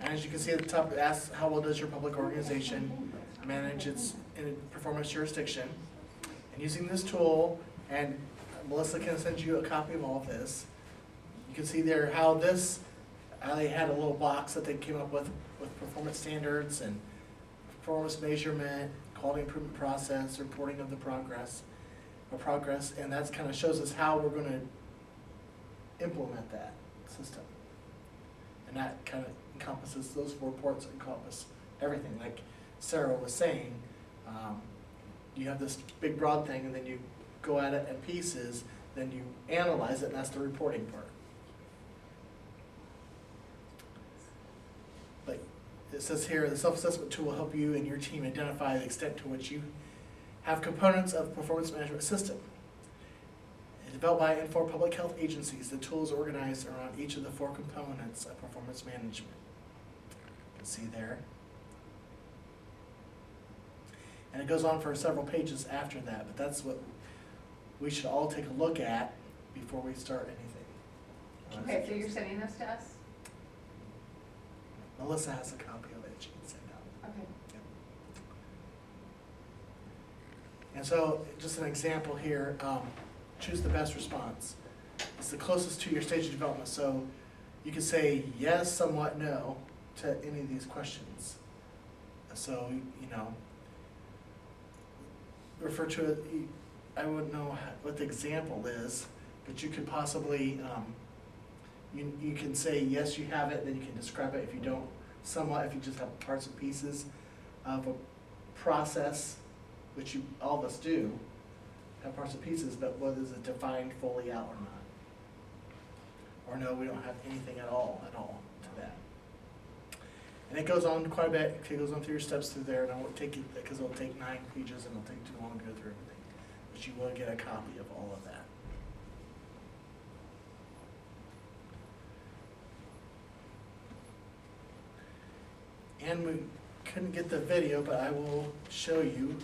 And as you can see at the top, it asks how well does your public organization manage its performance jurisdiction. And using this tool, and Melissa can send you a copy of all of this, you can see there how they had a little box that they came up with performance standards and performance measurement, quality improvement process, reporting of the progress, and that kind of shows us how we're going to implement that system. And that kind of encompasses, those 4 reports encompass everything. Like Sarah was saying, you have this big broad thing, and then you go at it in pieces, then you analyze it, and that's the reporting part. But it says here, the self-assessment tool will help you and your team identify the extent to which you have components of performance management system. It's developed by and for public health agencies. The tool is organized around each of the 4 components of performance management. You can see there. And it goes on for several pages after that, but that's what we should all take a look at before we start anything. Okay, so you're sending this to us? Melissa has a copy of it she can send out. Okay. Yep. And so, just an example here, choose the best response. It's the closest to your stage of development, so you can say yes, somewhat, no to any of these questions. So, you know, refer to it, I wouldn't know what the example is, but you could possibly, you can say yes, you have it, then you can describe it if you don't, somewhat, if you just have parts and pieces of a process, which all of us do, have parts and pieces, but whether is it defined fully out or not. Or no, we don't have anything at all to that. And it goes on quite a bit. It goes on through your steps through there, and I won't take it because it'll take 9 pages and it'll take too long to go through everything. But you will get a copy of all of that. And we couldn't get the video, but I will show you.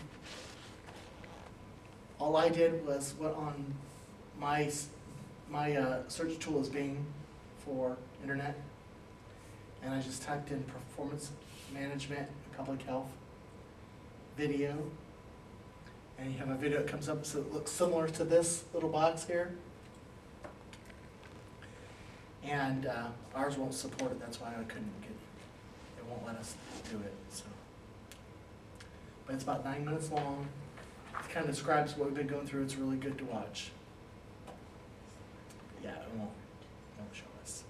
All I did was went on my search tool as being for internet, and I just typed in performance management and public health video, and you have a video that comes up, so it looks similar to this little box here. And ours won't support it, that's why I couldn't get it. It won't let us do it. So, but it's about 9 minutes long. It kind of describes what we've been going through. It's really good to watch. Yeah, it won't show us.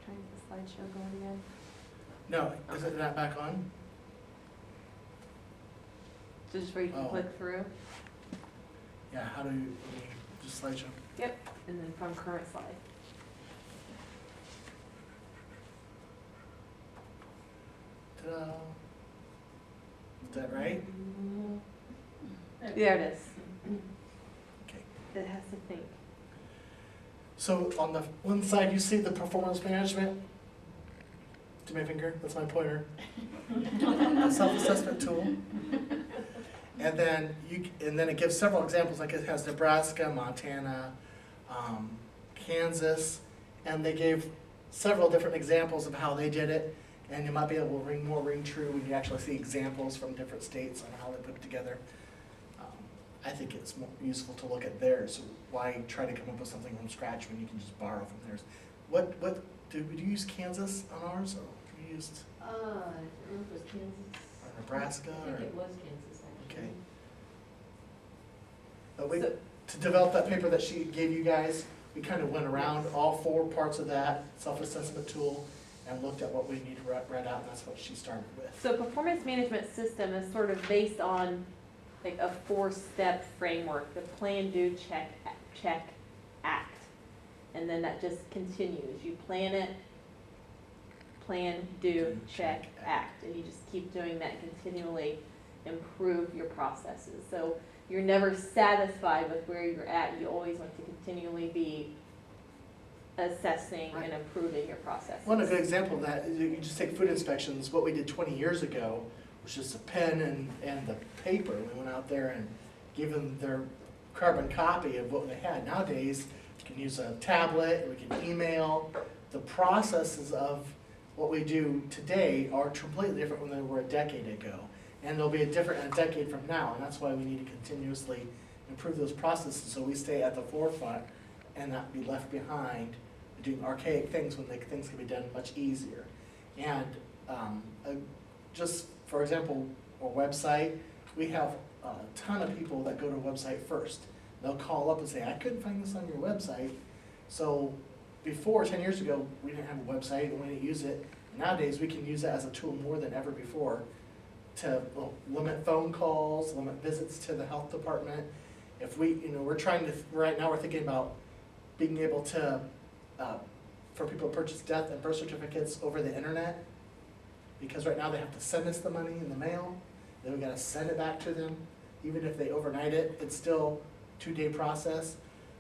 Trying to get the slideshow going again. No, is it not back on? So just where you can click through? Yeah, how do you just slideshow? Yep, and then from current slide. Ta-da. Is that right? There it is. Okay. It has to think. So on the one side, you see the performance management. To my finger, that's my pointer. The self-assessment tool. And then it gives several examples, like it has Nebraska, Montana, Kansas, and they gave several different examples of how they did it. And you might be able to ring true when you actually see examples from different states on how they put it together. I think it's more useful to look at theirs. Why try to come up with something from scratch when you can just borrow from theirs? What did we use Kansas on ours, or we used? I don't know if it was Kansas. Or Nebraska, I think or? it was Kansas, actually. Okay. But to develop that paper that she gave you guys, we kind of went around all 4 parts of that self-assessment tool and looked at what we need to read out, and that's what she started with. So performance management system is sort of based on like a 4-step framework: the plan, do, check, act. And then that just continues. You plan it, plan, do, check, act. And you just keep doing that, continually improve your processes. So you're never satisfied with where you're at. You always want to continually be assessing and improving your processes. One good example of that is you just take food inspections. What we did 20 years ago was just a pen and the paper. We went out there and gave them their carbon copy of what they had. Nowadays, you can use a tablet, we can email. The processes of what we do today are completely different than they were a decade ago. And they'll be different in a decade from now, and that's why we need to continuously improve those processes so we stay at the forefront and not be left behind doing archaic things when things can be done much easier. And just for example, our website, we have a ton of people that go to a website first. They'll call up and say, I couldn't find this on your website. So before, 10 years ago, we didn't have a website and we didn't use it. Nowadays, we can use it as a tool more than ever before to limit phone calls, limit visits to the health department. If we, we're trying to, right now we're thinking about being able to, for people to purchase death and birth certificates over the internet. Because right now they have to send us the money in the mail, then we gotta send it back to them. Even if they overnight it, it's still a 2-day process.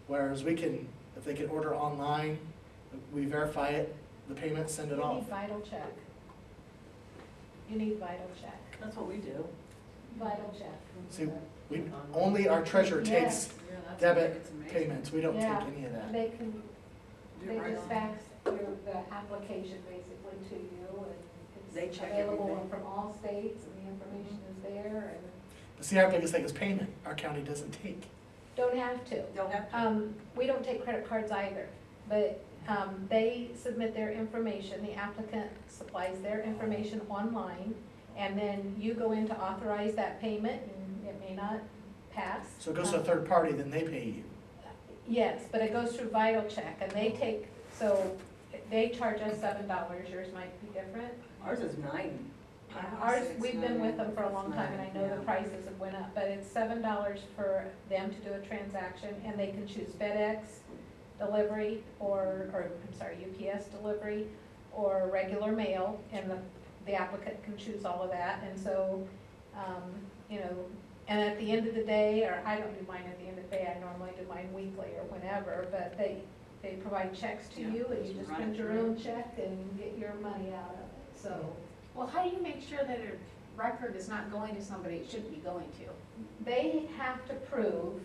Whereas we can, if they can order online, we verify it, the payment, send it You off. need vital check. You need vital check. That's what we do. Vital check. See, only our treasurer takes Yeah, that's debit it's amazing. payments, we don't take Yeah. any of that. They can, Do they it right just on. fax the application basically to you, and They it's check available everything. from all states, and the information is there, and But see, our biggest thing is payment, our county doesn't take. don't have to. Don't have to. We don't take credit cards either, but, they submit their information, the applicant supplies their information online, and then you go in to authorize that payment, and it may not pass. So it goes to a third party, then they pay you. Yes, but it goes through Vital Check, and they take, so they charge us $7, yours might be different. Ours is 9. Ours, we've been with them for a long time, and I know the prices have went up, but it's $7 for them to do a transaction, and they can choose FedEx delivery, or I'm sorry, UPS delivery, or regular mail, and the applicant can choose all of that, and so, and at the end of the day, or I don't do mine at the end of the day, I normally do mine weekly or whenever, but they provide checks to Yeah, you, and you just just run print it your through. own check and get your money out of it, so. Well, how do you make sure that a record is not going to somebody it shouldn't be going to? They have to prove,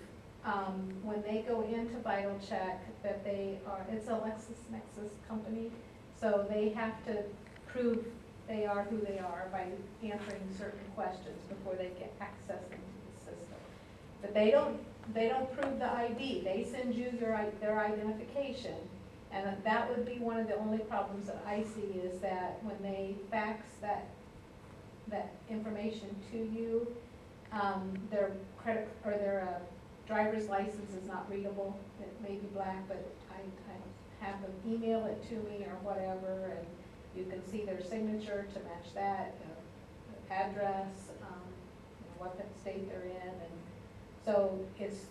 when they go into Vital Check, that they are, it's a LexisNexis company, so they have to prove they are who they are by answering certain questions before they get access into the system. But they don't prove the ID, they send you their identification, and that would be one of the only problems that I see, is that when they fax that information to you, their credit, or their driver's license is not readable. It may be black, but I have them email it to me or whatever, and you can see their signature to match that, address, what state they're in, and so it's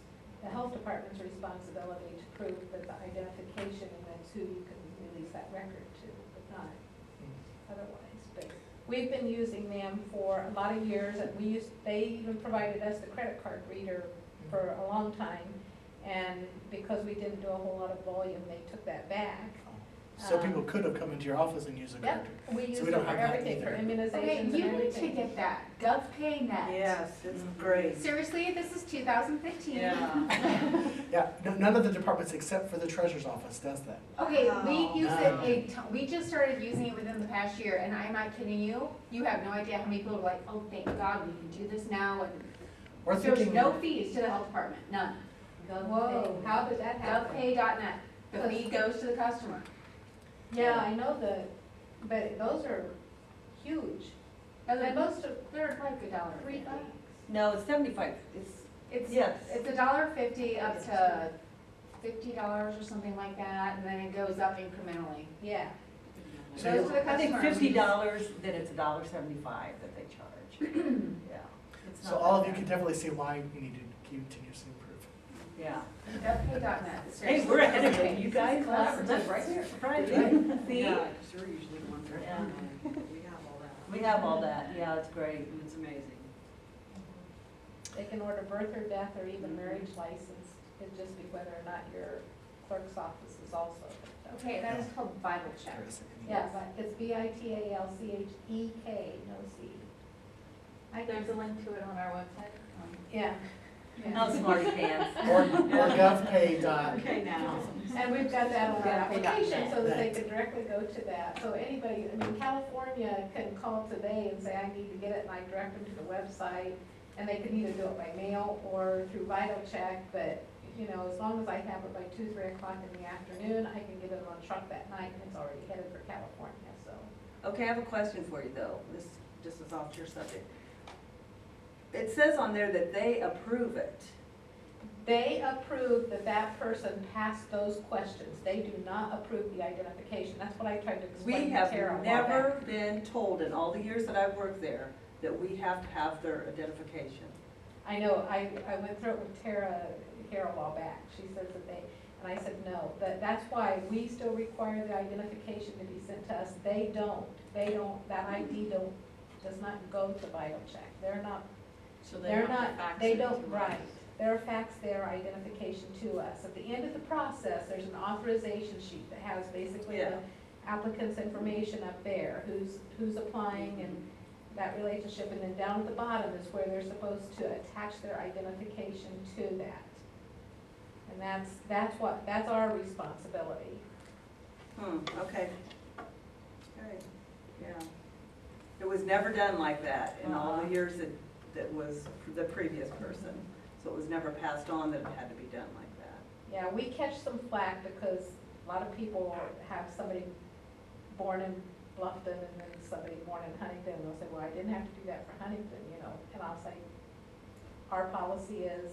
the health department's responsibility to prove that the identification, and that's who you can release that record to, but not otherwise. But we've been using them for a lot of years, and they even provided us the credit card reader for a long time, and because we didn't do a whole lot of volume, they took that back. So people could have come into your office and used a card. Yep, we use we it don't for have that everything, for either. immunizations Okay, and you need to everything. get that GovPayNet. Yes, it's great. Seriously, this is 2015. Yeah. Yeah, none of the departments except for the treasurer's office does that. Okay, we use No. we just started using it within the past year, and I'm not kidding you. You have no idea how many people are like, oh, thank God, we can do this now, and We're there's thinking, no fees to the health department, none. Whoa, how did that happen? GovPay.net, the fee goes to the customer. Yeah, I know but those are huge. And most of, They're like $1.50. $3. No, it's 75. It's, Yes. it's $1.50 up to $50 or something like that, and then it goes up incrementally. Yeah. It So goes to the I think customer. $50, then it's $1.75 that they charge. Yeah. It's so not all that of you bad. can definitely see why we need to continuously improve. Yeah. GovPay.net. Hey, we're ahead of Seriously. you guys. Collaborative, right here. Surprised, Right. See? Yeah, because you're usually the ones that Yeah. we have all that. We have all that. Yeah, it's great. And it's amazing. They can order birth or death or even marriage license. It'd just be whether or not your clerk's office is also. Okay, that is called Vital Check. There is any- Yeah, but it's VITALCHEK, no C. There's a link to it on our website. Yeah. How smart pants. Or GovPay dot. Okay, now. And we've got that on our GovPay.net. application so that they can directly go to that. So anybody, I mean, California can call today and say, I need to get it, and I direct them to the website. And they can either do it by mail or through Vital Check, but, you know, as long as I have it by 2, 3 o'clock in the afternoon, I can get it on a truck that night, and it's already headed for California, so. Okay, I have a question for you though. This just is off your subject. It says on there that they approve it. They approve that that person passed those questions. They do not approve the identification. That's what I tried to explain We to have Tara a while never back. been told in all the years that I've worked there that we have to have their identification. I know, I went through it with Tara here a while back. She says that they, and I said, no, that's why we still require the identification to be sent to us. They don't, that ID does not go to Vital Check. They're not, So they they're have to not, fax they it don't, to right. us. They're fax their identification to us. At the end of the process, there's an authorization sheet that has basically Yeah. the applicant's information up there, who's applying and that relationship, and then down at the bottom is where they're supposed to attach their identification to that. And that's our responsibility. Okay. Okay, yeah. It was never done like that in all the years that was the previous person. So it was never passed on that it had to be done like that. Yeah, we catch some flack because a lot of people have somebody born in Bluffton and then somebody born in Huntington, and they'll say, well, I didn't have to do that for Huntington, you know, and I'll say, our policy is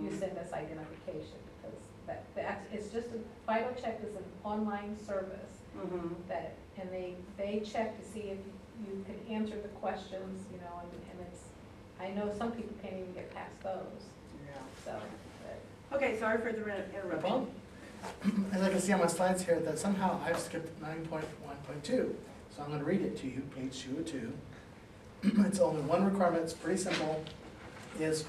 you send us identification, because it's just, Vital Check is an online service that, and they check to see if you can answer the questions, you know, and it's, I know some people can't even get past those, Yeah. so, but. Okay, sorry for the interruption. Well, as I can see on my slides here, that somehow I've skipped 9.1.2. So I'm gonna read it to you, page 202. It's only one requirement, it's pretty simple, is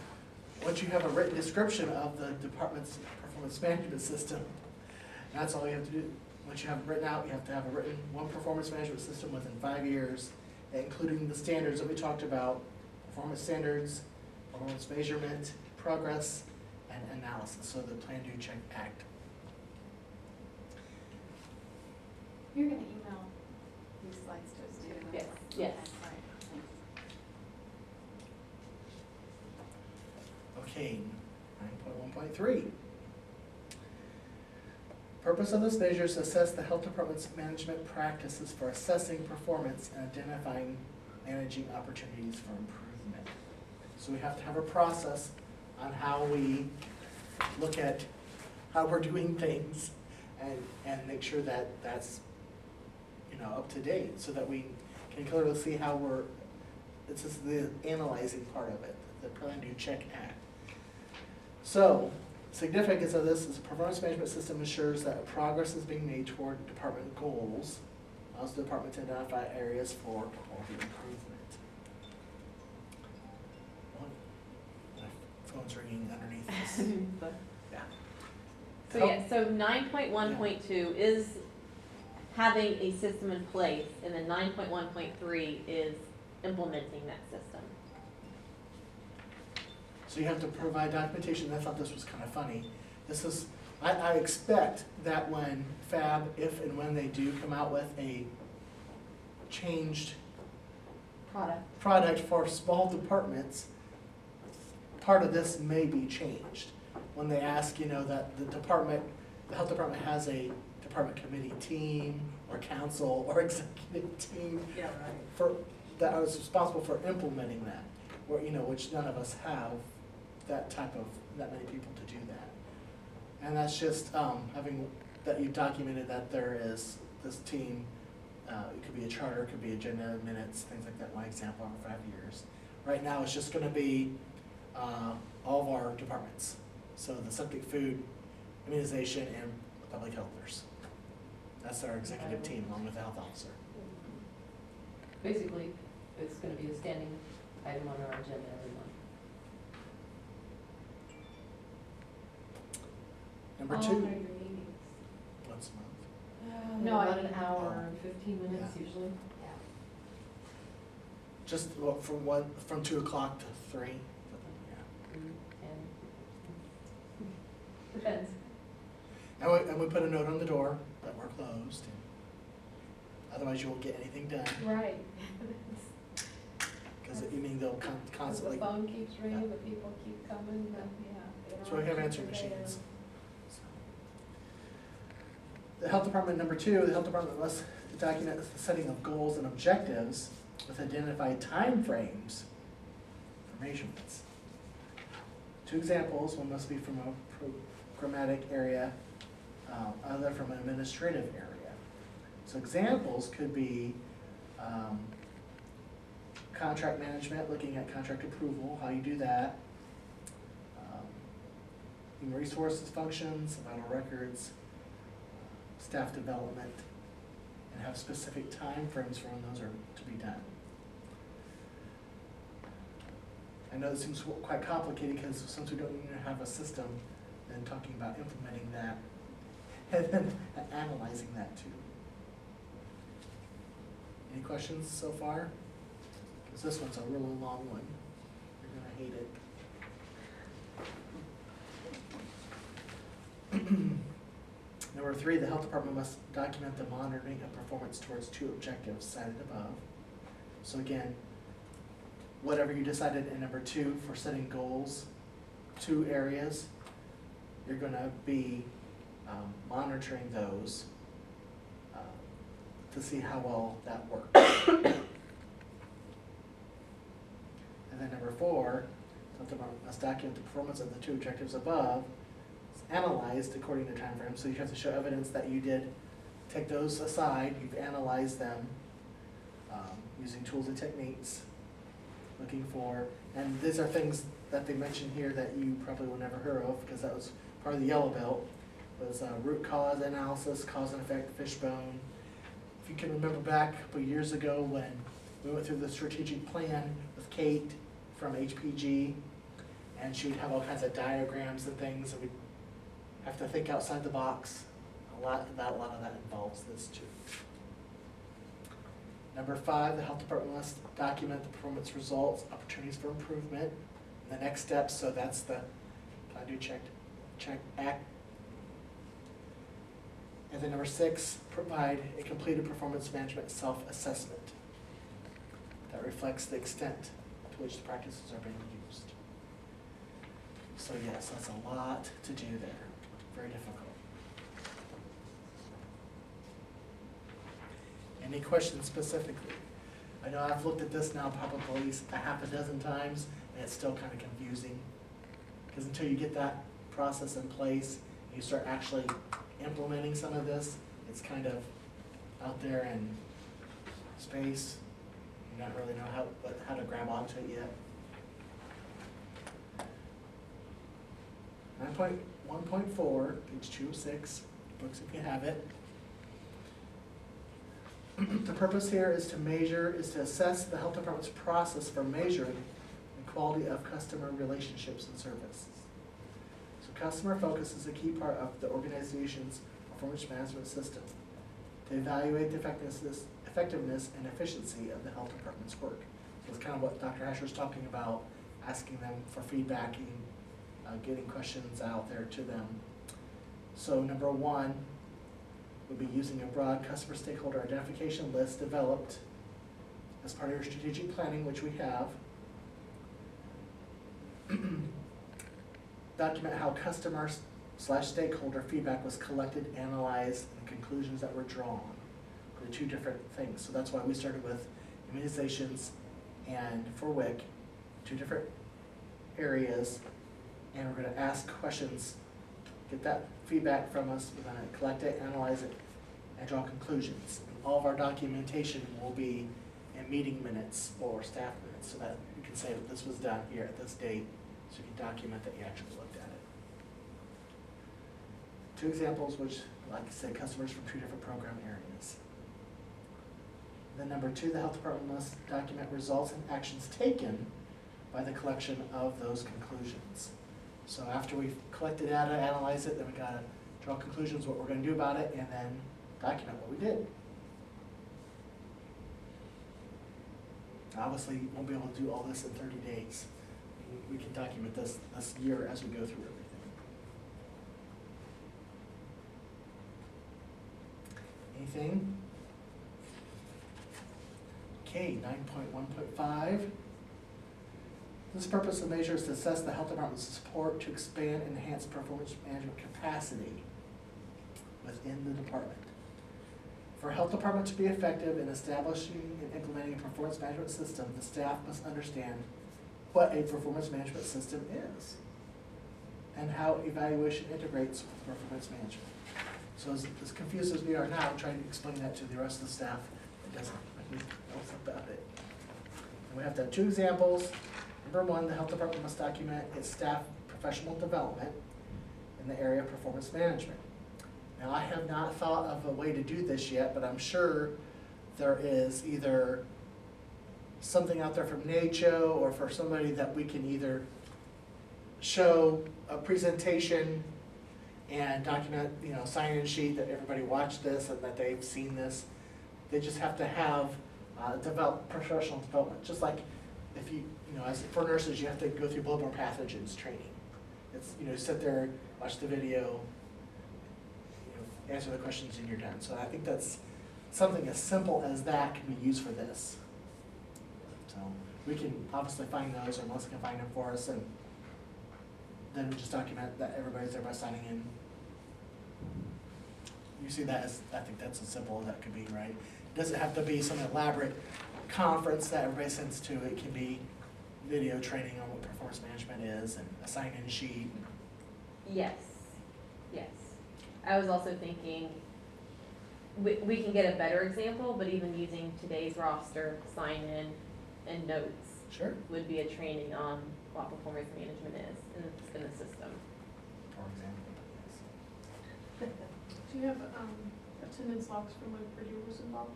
once you have a written description of the department's performance management system, that's all you have to do. Once you have it written out, you have to have a written one performance management system within 5 years, including the standards that we talked about, performance standards, performance measurement, progress, and analysis, so the Plan, Do, Check, Act. You're gonna email these slides to us too? Yes, yes. Okay, 9.1.3. Purpose of this measure is to assess the health department's management practices for assessing performance and identifying managing opportunities for improvement. So we have to have a process on how we look at how we're doing things and make sure that that's, you know, up to date, so that we can clearly see how we're, it's just the analyzing part of it, the Plan, Do, Check, Act. So, significance of this is the performance management system ensures that progress is being made toward department goals, allows the department to identify areas for quality improvement. My phone's ringing underneath this. Yeah. So yeah, so 9.1.2 is having a system in place, and then 9.1.3 is implementing that system. So you have to provide documentation. I thought this was kind of funny. This is, I expect that when PHAB, if and when they do come out with a changed product for small departments, part of this may be changed. When they ask, you know, that the health department has a department committee team or council or executive team Yeah, right. for, that I was responsible for implementing that, or, you know, which none of us have that many people to do that. And that's just, having, that you've documented that there is this team, it could be a charter, it could be agenda, minutes, things like that, my example over 5 years. Right now, it's just gonna be, all of our departments. So the septic, food, immunization, and public health nurse. That's our executive team, along with the health officer. Basically, it's gonna be a standing item on our agenda every month. Number All 2, of your meetings. once a month. No, I About an mean- hour and 15 minutes Yeah. usually. Just from 2 o'clock to 3. Yeah. And Depends. And we put a note on the door that we're closed. Otherwise you won't get anything done, Right. because you mean they'll constantly. The phone keeps ringing, the people keep coming, yeah. they So we don't have keep answering it there. machines. The health department, number 2, the health department must document the setting of goals and objectives with identified timeframes for measurements. 2 examples, one must be from a programmatic area, other from an administrative area. So examples could be contract management, looking at contract approval, how you do that. Human resources functions, vital records, staff development, and have specific timeframes for when those are to be done. I know this seems quite complicated because since we don't even have a system, then talking about implementing that and then analyzing that too. Any questions so far? Because this one's a really long one. You're gonna hate it. Number 3, the health department must document the monitoring of performance towards 2 objectives cited above. So again, whatever you decided in number 2 for setting goals, 2 areas, you're gonna be monitoring those to see how well that works. And then number 4, the health department must document the performance of the 2 objectives above, analyzed according to time frame. So you have to show evidence that you did take those aside, you've analyzed them using tools and techniques, looking for, and these are things that they mention here that you probably will never hear of because that was part of the yellow belt, was root cause analysis, cause and effect, fishbone. If you can remember back a couple of years ago when we went through the strategic plan with Kate from HPG, and she would have all kinds of diagrams and things, and we'd have to think outside the box. A lot of that involves this too. Number 5, the health department must document the performance results, opportunities for improvement, and the next steps. So that's the plan, do, check, act. And then number 6, provide a completed performance management self-assessment that reflects the extent to which the practices are being used. So yes, that's a lot to do there. Very difficult. Any questions specifically? I know I've looked at this now probably a half a dozen times, and it's still kind of confusing. Because until you get that process in place, and you start actually implementing some of this, it's kind of out there in space. You don't really know how to grab onto it yet. 9.1.4, page 206, books if you have it. The purpose here is to assess the health department's process for measuring the quality of customer relationships and services. So customer focus is a key part of the organization's performance management system to evaluate the effectiveness and efficiency of the health department's work. So it's kind of what Dr. Asher was talking about, asking them for feedback and getting questions out there to them. So number 1 would be using a broad customer stakeholder identification list developed as part of your strategic planning, which we have. Document how customer/stakeholder feedback was collected, analyzed, and the conclusions that were drawn for the 2 different things. So that's why we started with immunizations and for WIC, 2 different areas, and we're going to ask questions, get that feedback from us, we're going to collect it, analyze it, and draw conclusions. All of our documentation will be in meeting minutes or staff minutes, so that you can say that this was done here at this date, so you can document that you actually looked at it. 2 examples, which, like I said, customers from 2 different program areas. Then number 2, the health department must document results and actions taken by the collection of those conclusions. So after we've collected data, analyzed it, then we gotta draw conclusions, what we're gonna do about it, and then document what we did. Obviously, we won't be able to do all this in 30 days. We can document this year as we go through everything. Anything? Okay, 9.1.5. This purpose of measure is to assess the health department's support to expand and enhance performance management capacity within the department. For a health department to be effective in establishing and implementing a performance management system, the staff must understand what a performance management system is and how evaluation integrates with performance management. So as confused as we are now, trying to explain that to the rest of the staff, it doesn't make any else about it. And we have to have 2 examples. Number 1, the health department must document its staff professional development in the area of performance management. Now, I have not thought of a way to do this yet, but I'm sure there is either something out there from NACHO or for somebody that we can either show a presentation and document, sign-in sheet that everybody watched this and that they've seen this. They just have to have professional development, just like if as for nurses, you have to go through bloodborne pathogens training. It's, sit there, watch the video, answer the questions, and you're done. So I think that's something as simple as that can be used for this. So we can obviously find those, or Melissa can find them for us, and then we just document that everybody's there by signing in. You see that as, I think that's as simple as that could be, right? It doesn't have to be some elaborate conference that everybody sends to. It can be video training on what performance management is and a sign-in sheet. Yes, yes. I was also thinking, we can get a better example, but even using today's roster, sign-in, and notes Sure. would be a training on what performance management is in the system. For example, yes. Do you have attendance logs from when Bridget was involved?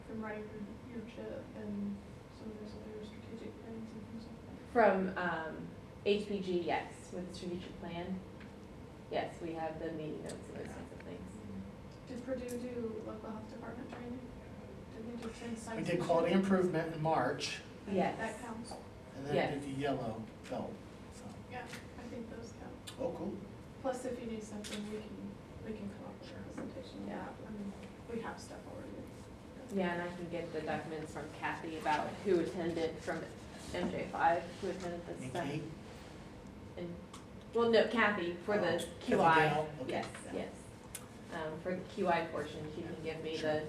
From writing your chip and some of those other strategic plans and things like that? From HPG, yes, with the strategic plan. Yes, we have the meeting notes and those kinds of things. Did Purdue do local health department training? Did they do trans We did quality improvement in March, Yes. That counts. and then Yes. we did the yellow belt, so. Yeah, I think those count. Oh, cool. Plus, if you need something, we can come up with a presentation. Yeah. I mean, we have stuff already. Yeah, and I can get the documents from Kathy about who attended from MJ5, who attended this And stuff. Kate? And, well, no, Kathy, for the Kathy QI, Gale? Okay, yes, yeah. yes. For the QI portion, she can give me Sure.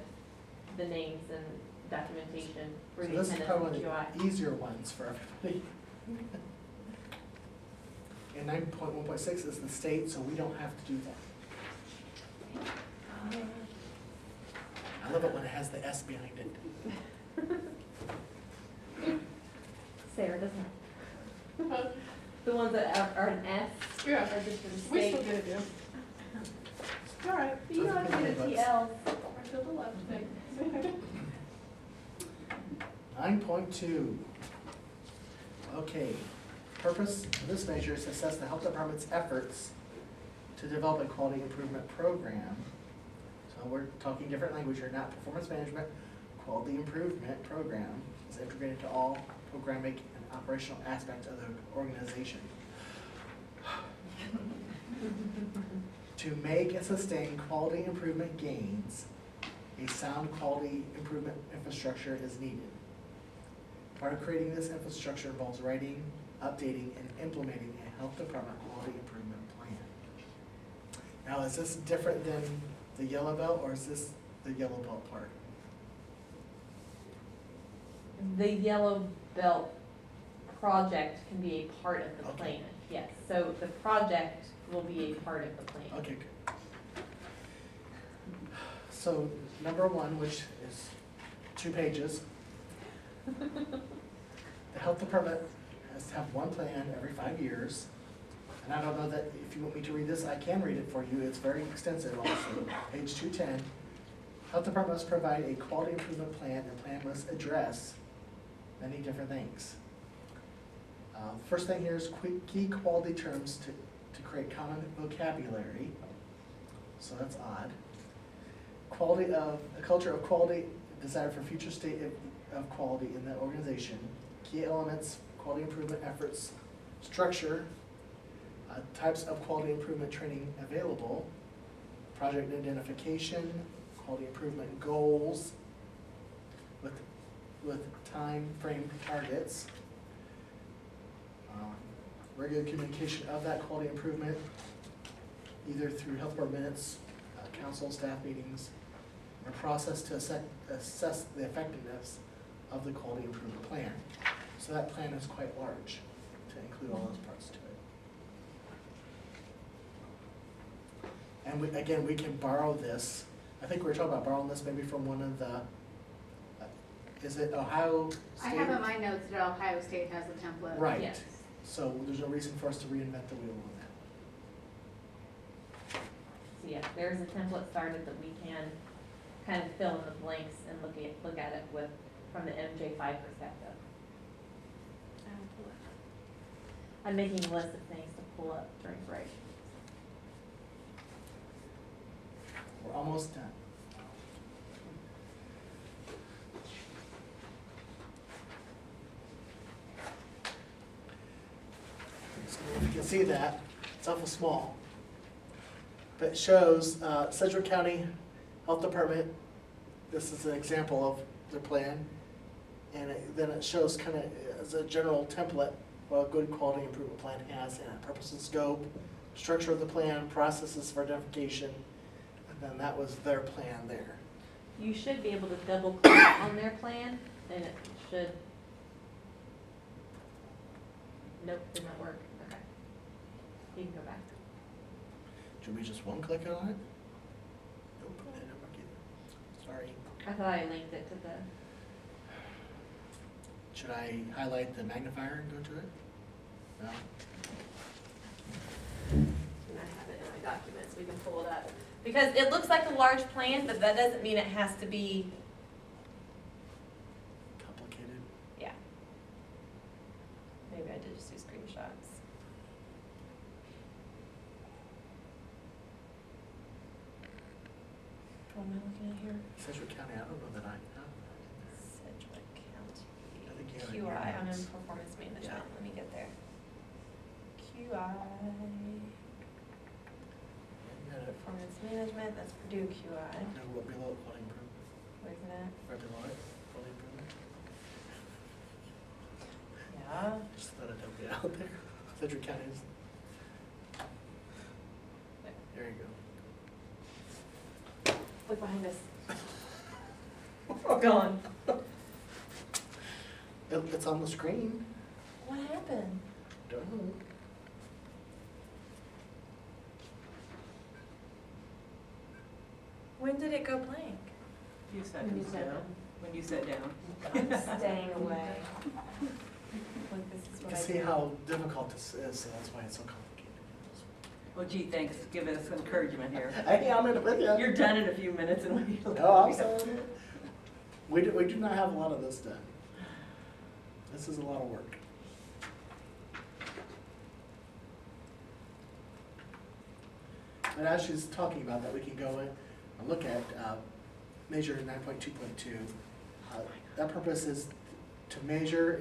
the names and documentation for So the this is attendance probably of one QI. of the easier ones for everybody. And 9.1.6 is the state, so we don't have to do that. I love it when it has the S behind it. Sarah doesn't, Huh? the ones that are an S Yeah, are just for the we state. still get it, yeah. All right, You don't have to do the TL. I feel the love thing. 9.2. Okay, purpose of this measure is to assess the health department's efforts to develop a quality improvement program. So we're talking different language here, not performance management. Quality improvement program is integrated into all programmatic and operational aspects of the organization. To make and sustain quality improvement gains, a sound quality improvement infrastructure is needed. Part of creating this infrastructure involves writing, updating, and implementing a health department quality improvement plan. Now, is this different than the yellow belt, or is this the yellow belt part? The yellow belt project can be a part of the Okay. plan, yes. So the project will be a part of the plan. Okay, good. So, number 1, which is 2 pages. The health department has to have one plan every 5 years. And I don't know that, if you want me to read this, I can read it for you. It's very extensive also. Page 210. Health department must provide a quality improvement plan, and plan must address many different things. First thing here is key quality terms to create common vocabulary. So that's odd. A culture of quality desired for future state of quality in the organization, key elements, quality improvement efforts, structure, types of quality improvement training available, project identification, quality improvement goals with time frame targets, regular communication of that quality improvement, either through health department minutes, council staff meetings, or process to assess the effectiveness of the quality improvement plan. So that plan is quite large to include all those parts to it. And again, we can borrow this. I think we were talking about borrowing this maybe from one of the, is it Ohio I State? have in my notes that Ohio State has a template. Right. Yes. So there's no reason for us to reinvent the wheel on that. So yeah, there's a template started that we can kind of fill in the blanks and look at it with, from the MJ5 perspective. I'm making a list of things to pull up during break. We're almost done. So if you can see that, it's awful small. But it shows Sedgwick County Health Department, this is an example of their plan. And then it shows kind of as a general template what a good quality improvement plan has in it. Purpose and scope, structure of the plan, processes for identification, and then that was their plan there. You should be able to double click on their plan and it should. Nope, did not work. Okay. You can go back. Should we just one click on it? Nope, it didn't work either. Sorry. I thought I linked it to the, Should I highlight the magnifier and go to it? No? and I have it in my documents, we can pull it up. Because it looks like a large plan, but that doesn't mean it has to be, Complicated. yeah. Maybe I did just do screenshots. What am I looking at here? Sedgwick County, I don't know that I have. Sedgwick County. I think you have it in QI, your I'm in notes. performance management, Yeah. let me get there. QI, You got it. performance management, that's Purdue QI. No, what below quality improvement? Where's it at? Right below it, quality improvement? Yeah. Just thought I'd help you out there. Sedgwick County is. There you go. Look behind us. Gone. It's on the screen. What happened? Don't know. When did it go blank? Few When you seconds said ago, when you sat down. I'm staying away. Like this is You what can I see do. how difficult this is, so that's why it's so complicated. Well, gee, thanks, give us some encouragement here. Hey, I'm in it with you. You're done in a few minutes and we. No, I'm sorry. We do not have a lot of this done. This is a lot of work. And as she's talking about that, we can go in and look at measure 9.2.2. That purpose is to measure,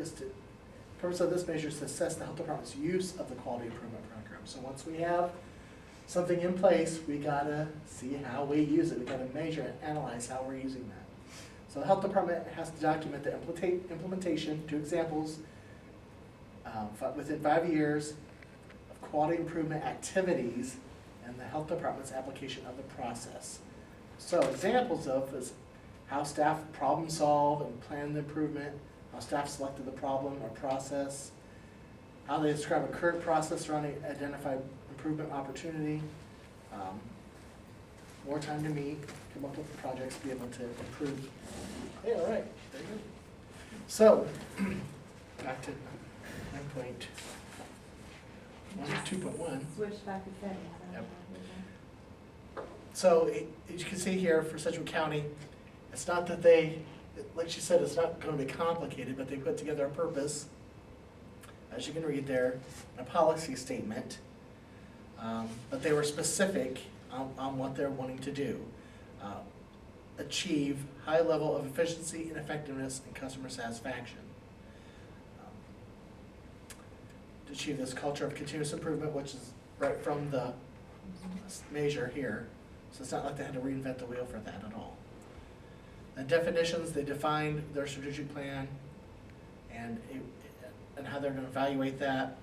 purpose of this measure is to assess the health department's use of the quality improvement program. So once we have something in place, we gotta see how we use it. We gotta measure and analyze how we're using that. So the health department has to document the implementation, 2 examples, within 5 years of quality improvement activities and the health department's application of the process. So examples of is how staff problem solve and plan the improvement, how staff selected the problem or process, how they describe a current process around identified improvement opportunity, more time to meet, come up with projects, be able to improve. Yeah, all right, there you go. So, back to 9.2.1. Switch back to settings. Yep. So, as you can see here for Sedgwick County, it's not that like she said, it's not going to be complicated, but they put together a purpose, as you can read there, a policy statement. But they were specific on what they're wanting to do. achieve high level of efficiency and effectiveness and customer satisfaction. To achieve this culture of continuous improvement, which is right from the measure here. So it's not like they had to reinvent the wheel for that at all. The definitions, they defined their strategic plan and how they're gonna evaluate that,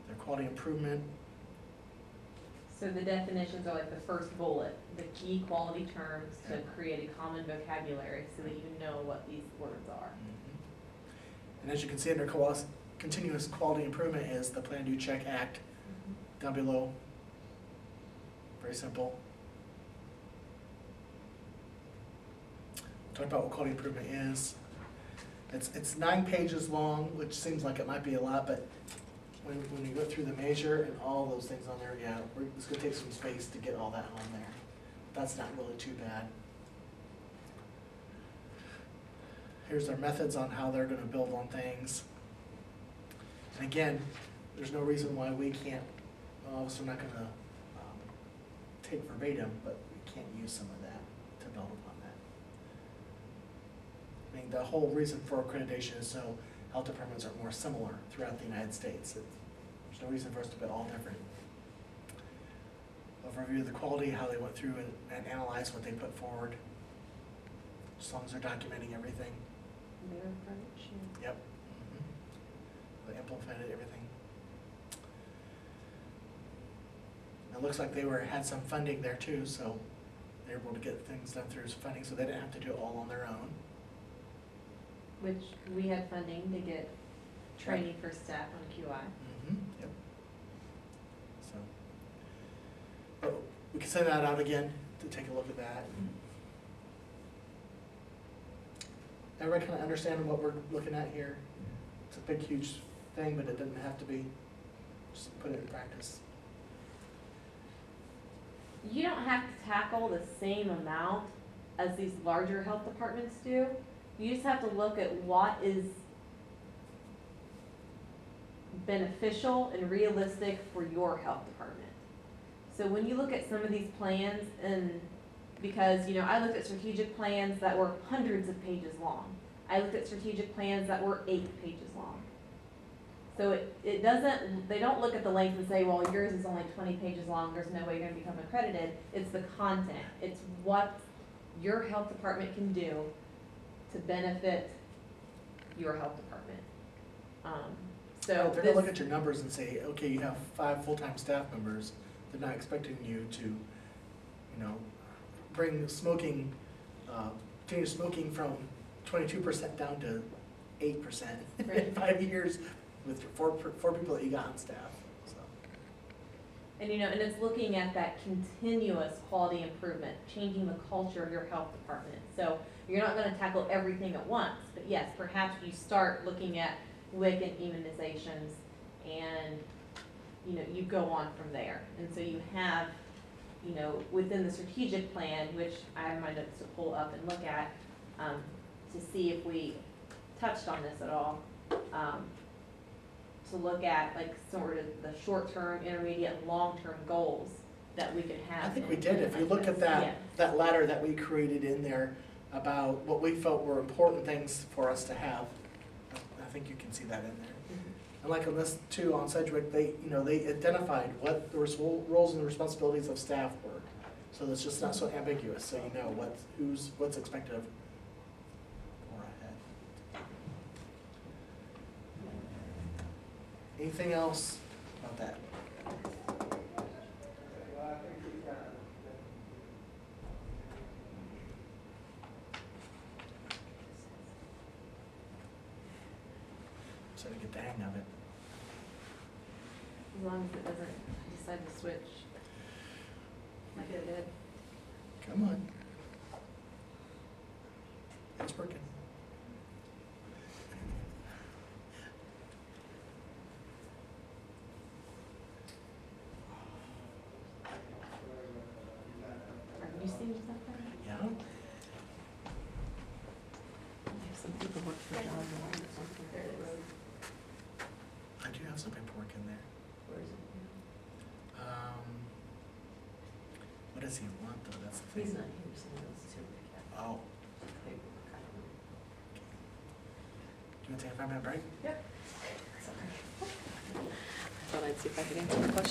their quality improvement. So the definitions are like the first bullet, the key quality terms to create a common vocabulary so that you know what these words are. And as you can see under continuous quality improvement is the Plan, Do, Check, Act down below. Very simple. Talk about what quality improvement is. It's 9 pages long, which seems like it might be a lot, but when you go through the measure and all those things on there, yeah, it's gonna take some space to get all that on there. That's not really too bad. Here's their methods on how they're gonna build on things. And again, there's no reason why we can't, obviously we're not gonna take verbatim, but we can't use some of that to build upon that. I mean, the whole reason for accreditation is so health departments are more similar throughout the United States. There's no reason for us to be all different. Overview of the quality, how they went through and analyzed what they put forward, as long as they're documenting everything. Their approach. Yep. They implemented everything. It looks like they had some funding there too, so they were able to get things done through funding, so they didn't have to do it all on their own. Which we had funding to get training for staff on QI. Yep. So, but we can send that out again to take a look at that. Everybody kind of understand what we're looking at here? It's a big, huge thing, but it doesn't have to be. Just put it in practice. You don't have to tackle the same amount as these larger health departments do. You just have to look at what is beneficial and realistic for your health department. So when you look at some of these plans, and because, you know, I looked at strategic plans that were hundreds of pages long. I looked at strategic plans that were 8 pages long. So it doesn't, they don't look at the length and say, well, yours is only 20 pages long, there's no way you're gonna become accredited. It's the content. It's what your health department can do to benefit your health department. So They're gonna look at your numbers and say, okay, you have 5 full-time staff members. They're not expecting you to, you know, bring smoking, change smoking from 22% down to 8% in Right. 5 years with 4 people that you got on staff. So. And you know, and it's looking at that continuous quality improvement, changing the culture of your health department. So you're not gonna tackle everything at once, but yes, perhaps you start looking at WIC and immunizations and, you know, you go on from there. And so you have, you know, within the strategic plan, which I have my notes to pull up and look at, to see if we touched on this at all, to look at like sort of the short-term, intermediate, and long-term goals that we could have. I think we and did. If you look at that, yeah. that ladder that we created in there about what we felt were important things for us to have, I think you can see that in there. And like on this too, on Sedgwick, they identified what the roles and the responsibilities of staff were. So it's just not so ambiguous, so you know what's expected of or ahead. Anything else about that? So to get the hang of it. As long as it doesn't decide to switch like it did. Come on. It's working. Are you seeing something? Yeah. Some people work for John Moore. There it is. I do have some paperwork in there. Where is it? What does he want though? That's the thing. He's not here, so those two. Oh. Do you want to take a 5-minute break? Thought I'd see if I could answer the question.